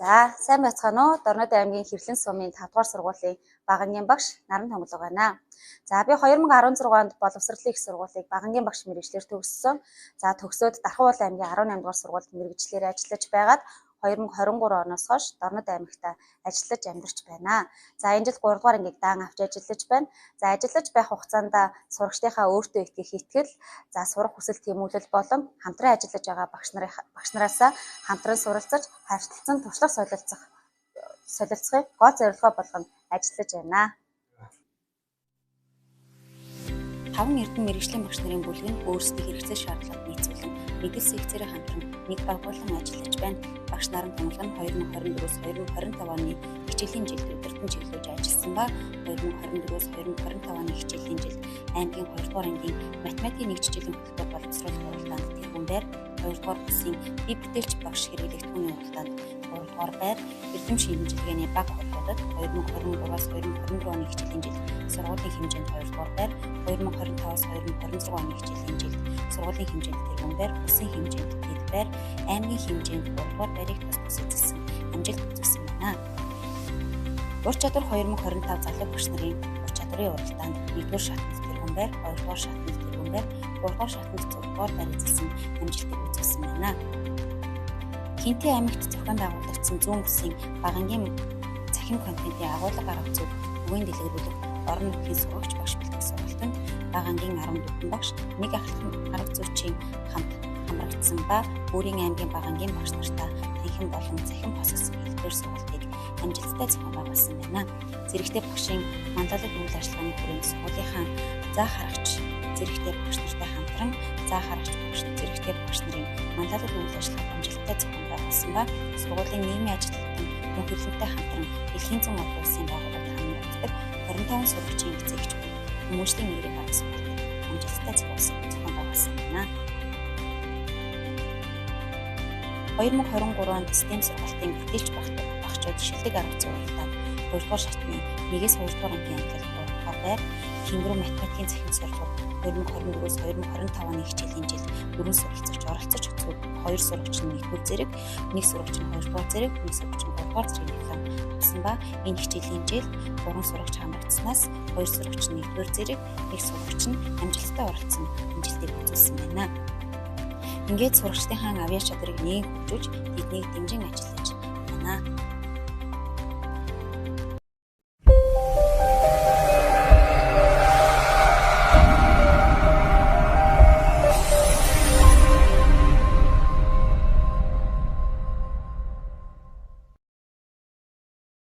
За, сайн байцгаана уу? Дорнод аймгийн Хэвлэн сумын 5 дугаар сургуулийн багангийн багш Наран Томглог байна. За, би 2016 онд боловсролын их сургуулийг багангийн багш мэргэжлэр төгссөн. За, төгсөөд Дархан уулын аймгийн 18 дугаар сургуульд мэргэжлэр ажиллаж байгаад 2023 оноос хойш Дорнод аймагт ажиллаж амьдарч байна. За, энэ жил 3 дугаар ангийг даан авч ажиллаж байна. За, ажиллаж байх хугацаанд сурагчдынхаа өөртөө итгэх итгэл, за сурах хүсэл тэмүүлэл болон хамтран ажиллаж байгаа багш нараас хамтран суралцаж, харилцан туршлага солилцохыг гол зорилгоо болгон ажиллаж байна. 5 эрдэм мэргэжлийн багш нарын бүлэг нь өөрсдийн хэрэгцээ шаардлагыг нийцүүлэн мэдээлэл секцээрээ хамтран нэг баг болон ажиллаж байна. Багш Наран Томглог нь 2024-2025 оны хичээлийн жилд өдөртөн чиглүүлж ажилласан ба 2024-2025 оны хичээлийн жилд аймгийн 2 дугаар ангийн математикийн нэг жижиглэн хөтөлбөр боловсруулах уралдаанд тэргүүн байр, 2 дугаар бүсийн бие бүтээлч багш хэрэглэгдэхүүний уралдаанд 3 дугаар байр, эрдэм шинжилгээний баг холбоодод 2023-2024 оны хичээлийн жилд сургуулийн хэмжээнд 2 дугаар байр, 2025-2026 оны хичээлийн жилд сургуулийн хэмжээнд тэргүүн байр, бүсийн хэмжээнд дэд байр, аймгийн хэмжээнд 3 дугаар байрыг тус эзэлсэн амжилт үзүүлсэн байна. Ур чадвар 2025 залуу багш нарын ур чадрын уралдаанд 1-р шатнд тэргүүн байр, 2-р шатнд тэргүүн байр, 3-р шатнд 6-р байр эзэлсэн амжилтыг үзүүлсэн байна. Хинтээ аймагт зохион байгуулагдсан зүүн бүсийн багангийн цахим контентын агуулга арга зүйг үгийн дэлгэрүүлэх орон нутгийн сурагч багш бэлтгэх сургалтанд багангийн 14 багш нэг арга зүйчийн хамт хамрагдсан ба өөрийн аймгийн багангийн багш нартай танхим болон цахим хосолсон хэлбэр сургалтыг амжилттай зохион байгуулсан байна. Зэрэгтэй багшийн мандалаг үйл ажиллагааны хүрээнд сургуулийнхаа заа харагч зэрэгтэй багш нартай хамтран заа харагч багш зэрэгтэй багш нарын мандалаг үйл ажиллагааг амжилттай зохион байгуулсан ба сургуулийн нийгмийн ажилтнуудын мөн хөдөлгөөнтэй хамтран дэлхийн зүүн улсын байгууллагад хамрагддаг 25 сурагчийн эцэгч хүмүүжлийн нэрийг авсан амжилттай зохион байгуулсан байна. 2023 онд STEM сургалтын бүтээлч багчид шилдэг арга зүй уралдаанд 2 дугаар шатны 1-ээс 2 дугаар ангийн амлалт 3 дугаар байр, Тэнгэрүү математикийн цахим сургууль 2024-2025 оны хичээлийн жилд 4 суралцагч оролцож 2 сурагч нь 1-р зэрэг, 1 сурагч нь 2-р зэрэг, 1 сурагч нь 3-р зэрэг авсан ба энэ хичээлийн жилд 3 сурагч хамрагдсанаас 2 сурагч нь 1-р зэрэг, 1 сурагч нь амжилттай оролцсон амжилтыг үзүүлсэн байна. Ингээд сурагчдынхаа авьяа чадрыг хөгжүүлж тэднийг дэмжин ажиллаж